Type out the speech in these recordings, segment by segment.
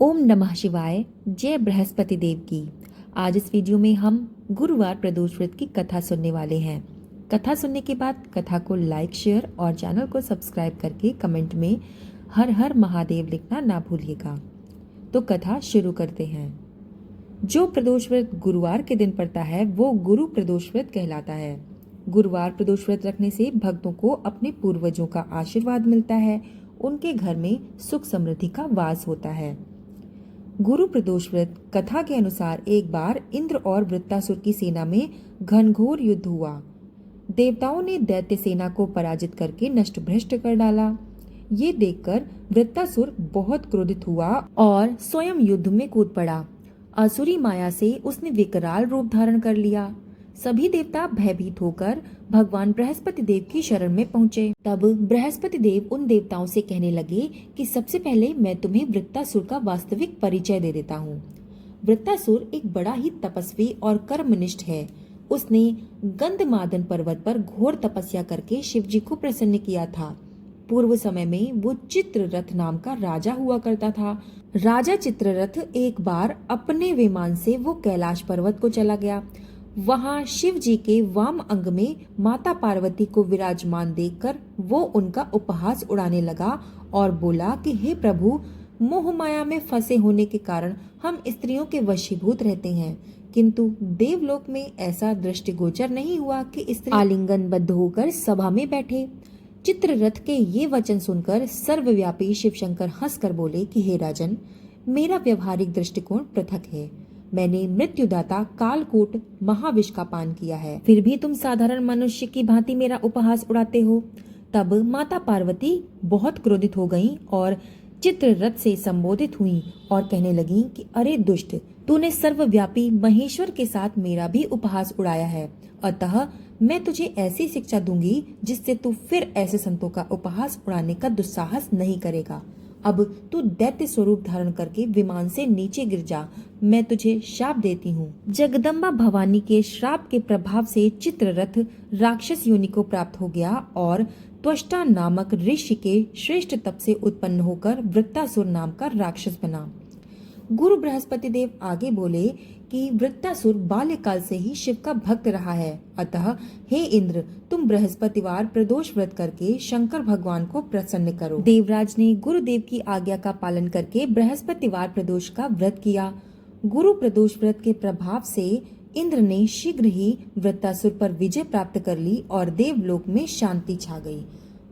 ओम नमः शिवाय। जय बृहस्पति देव की। आज इस वीडियो में हम गुरुवार प्रदोष व्रत की कथा सुनने वाले हैं। कथा सुनने के बाद कथा को लाइक, शेयर और चैनल को सब्सक्राइब करके कमेंट में हर हर महादेव लिखना ना भूलिएगा। तो कथा शुरू करते हैं। जो प्रदोष व्रत गुरुवार के दिन पड़ता है वो गुरु प्रदोष व्रत कहलाता है। गुरुवार प्रदोष व्रत रखने से भक्तों को अपने पूर्वजों का आशीर्वाद मिलता है, उनके घर में सुख समृद्धि का वास होता है। गुरु प्रदोष व्रत कथा के अनुसार एक बार इंद्र और वृत्तासुर की सेना में घनघोर युद्ध हुआ। देवताओं ने दैत्य सेना को पराजित करके नष्ट भ्रष्ट कर डाला। ये देखकर वृत्तासुर बहुत क्रोधित हुआ और स्वयं युद्ध में कूद पड़ा। असुरी माया से उसने विकराल रूप धारण कर लिया। सभी देवता भयभीत होकर भगवान बृहस्पति देव की शरण में पहुँचे। तब बृहस्पति देव उन देवताओं से कहने लगे कि सबसे पहले मैं तुम्हें वृत्तासुर का वास्तविक परिचय दे देता हूँ। वृत्तासुर एक बड़ा ही तपस्वी और कर्मनिष्ठ है। उसने गंधमादन पर्वत पर घोर तपस्या करके शिव जी को प्रसन्न किया था। पूर्व समय में वो चित्ररथ नाम का राजा हुआ करता था। राजा चित्ररथ एक बार अपने विमान से वो कैलाश पर्वत को चला गया। वहां शिव जी के वाम अंग में माता पार्वती को विराजमान देखकर वो उनका उपहास उड़ाने लगा और बोला कि हे प्रभु, मोह माया में फंसे होने के कारण हम स्त्रियों के वशीभूत रहते हैं, किंतु देवलोक में ऐसा दृष्टिगोचर नहीं हुआ कि स्त्री आलिंगनबद्ध होकर सभा में बैठे। चित्ररथ के ये वचन सुनकर सर्वव्यापी शिव शंकर हंसकर बोले कि हे राजन, मेरा व्यवहारिक दृष्टिकोण पृथक है। मैंने मृत्युदाता कालकूट महाविष का पान किया है, फिर भी तुम साधारण मनुष्य की भांति मेरा उपहास उड़ाते हो। तब माता पार्वती बहुत क्रोधित हो गईं और चित्ररथ से संबोधित हुई और कहने लगी कि अरे दुष्ट, तूने सर्वव्यापी महेश्वर के साथ मेरा भी उपहास उड़ाया है, अतः मैं तुझे ऐसी शिक्षा दूंगी जिससे तू फिर ऐसे संतों का उपहास उड़ाने का दुस्साहस नहीं करेगा। अब तू दैत्य स्वरूप धारण करके विमान से नीचे गिर जा, मैं तुझे शाप देती हूँ। जगदम्बा भवानी के श्राप के प्रभाव से चित्ररथ राक्षस योनि को प्राप्त हो गया और त्वष्टा नामक ऋषि के श्रेष्ठ तप से उत्पन्न होकर वृत्तासुर नाम का राक्षस बना। गुरु बृहस्पति देव आगे बोले कि वृत्तासुर बाल्यकाल से ही शिव का भक्त रहा है, अतः हे इंद्र, तुम बृहस्पतिवार प्रदोष व्रत करके शंकर भगवान को प्रसन्न करो। देवराज ने गुरुदेव की आज्ञा का पालन करके बृहस्पतिवार प्रदोष का व्रत किया। गुरु प्रदोष व्रत के प्रभाव से इंद्र ने शीघ्र ही वृत्तासुर पर विजय प्राप्त कर ली और देवलोक में शांति छा गई।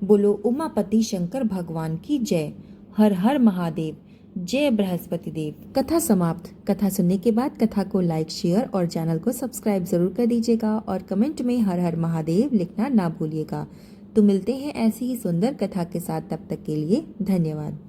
बोलो उमापति शंकर भगवान की जय। हर हर महादेव। जय बृहस्पति देव। कथा समाप्त। कथा सुनने के बाद कथा को लाइक, शेयर और चैनल को सब्सक्राइब जरूर कर दीजिएगा और कमेंट में हर हर महादेव लिखना ना भूलिएगा। तो मिलते हैं ऐसी ही सुंदर कथा के साथ, तब तक के लिए धन्यवाद।